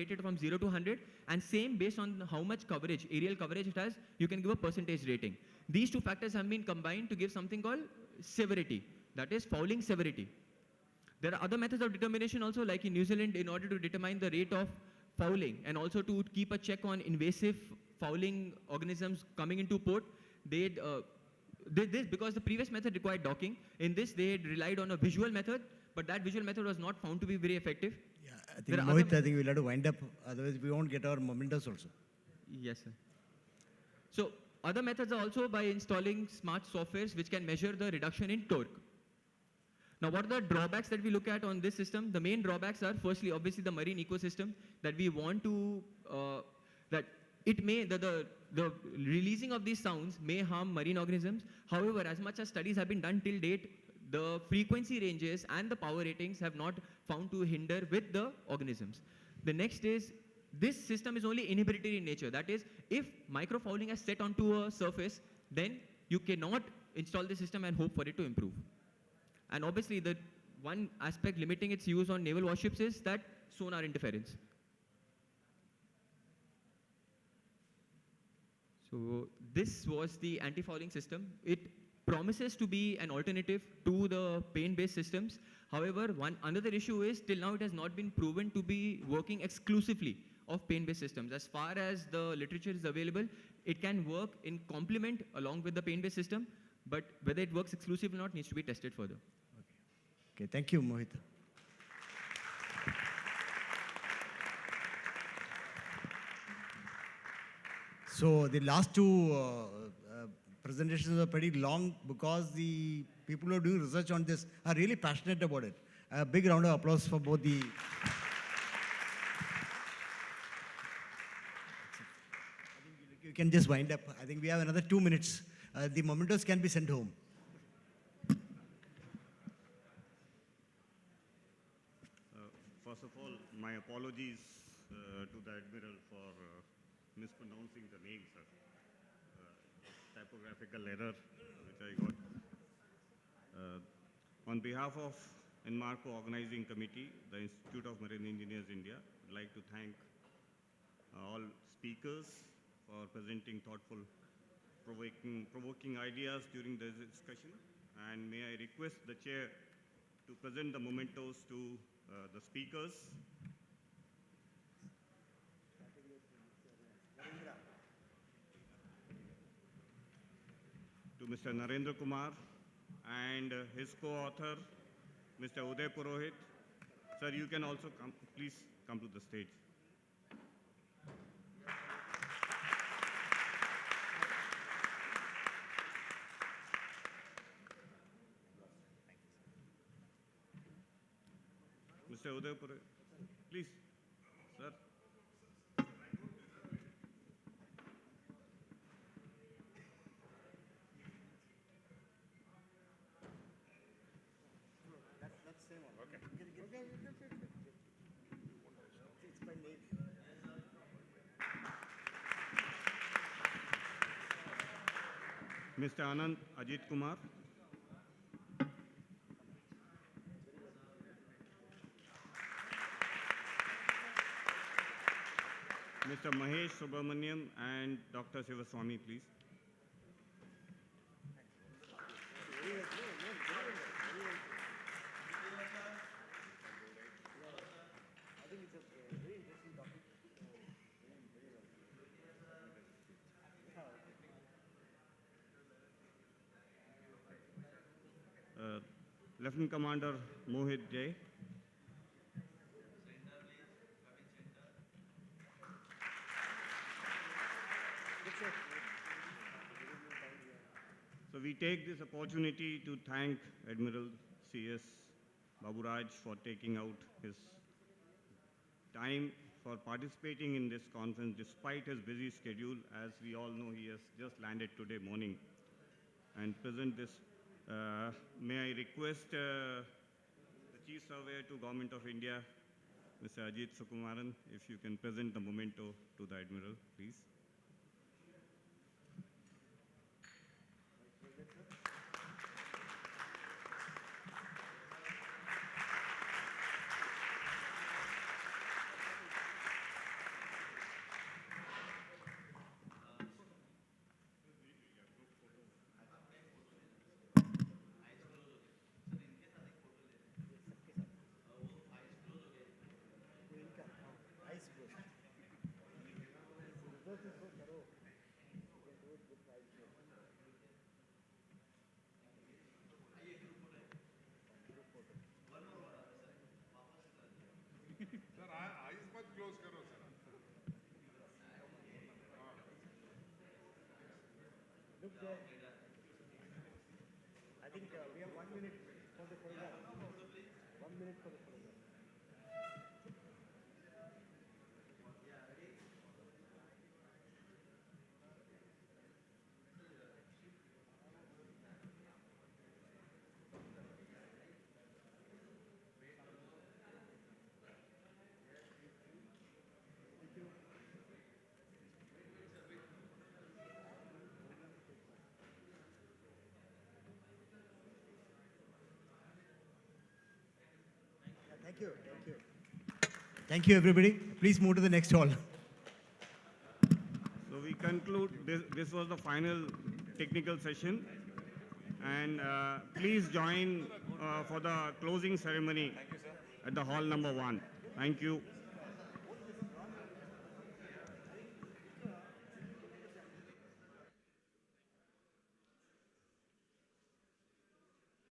rated from 0 to 100, and same based on how much coverage, aerial coverage it has, you can give a percentage rating. These two factors have been combined to give something called severity, that is fouling severity. There are other methods of determination also, like in New Zealand, in order to determine the rate of fouling and also to keep a check on invasive fouling organisms coming into port, they did this because the previous method required docking. In this, they had relied on a visual method, but that visual method was not found to be very effective. Yeah, I think Mohit, I think we'll have to wind up, otherwise we won't get our mementos also. Yes, sir. So other methods are also by installing smart softwares which can measure the reduction in torque. Now, what are the drawbacks that we look at on this system? The main drawbacks are, firstly, obviously the marine ecosystem, that we want to, that it may, the releasing of these sounds may harm marine organisms. However, as much as studies have been done till date, the frequency ranges and the power ratings have not found to hinder with the organisms. The next is, this system is only inhibitory in nature. That is, if microfouling is set onto a surface, then you cannot install the system and hope for it to improve. And obviously, the one aspect limiting its use on naval warships is that sonar interference. So this was the anti-fouling system. It promises to be an alternative to the paint-based systems. However, another issue is, till now it has not been proven to be working exclusively of paint-based systems. As far as the literature is available, it can work in complement along with the paint-based system, but whether it works exclusively or not needs to be tested further. Okay, thank you, Mohit. So the last two presentations are pretty long because the people who are doing research on this are really passionate about it. A big round of applause for both the... You can just wind up. I think we have another 2 minutes. The mementos can be sent home. First of all, my apologies to the Admiral for mispronouncing the name, sir. Typographical error which I got. On behalf of INMARCO Organizing Committee, the Institute of Marine Engineers India, I'd like to thank all speakers for presenting thoughtful, provoking ideas during this discussion. And may I request the chair to present the mementos to the speakers. To Mr. Narendra Kumar and his co-author, Mr. Uday Purohit. Sir, you can also come, please come to the stage. Mr. Uday Purohit, please, sir. Mr. Anand Ajit Kumar. Mr. Mahesh Subramaniam and Dr. Sivaswamy, please. Lieutenant Commander Mohit J. So we take this opportunity to thank Admiral C.S. Baburaj for taking out his time for participating in this conference despite his busy schedule. As we all know, he has just landed today morning and present this. May I request the Chief Surveyor to Government of India, Mr. Ajit Sukumaran, if you can present the memento to the Admiral, please. I think we have 1 minute for the photograph. 1 minute for the photograph. Thank you. Thank you. Thank you, everybody. Please move to the next hall. So we conclude, this was the final technical session. And please join for the closing ceremony at the hall number 1. Thank you.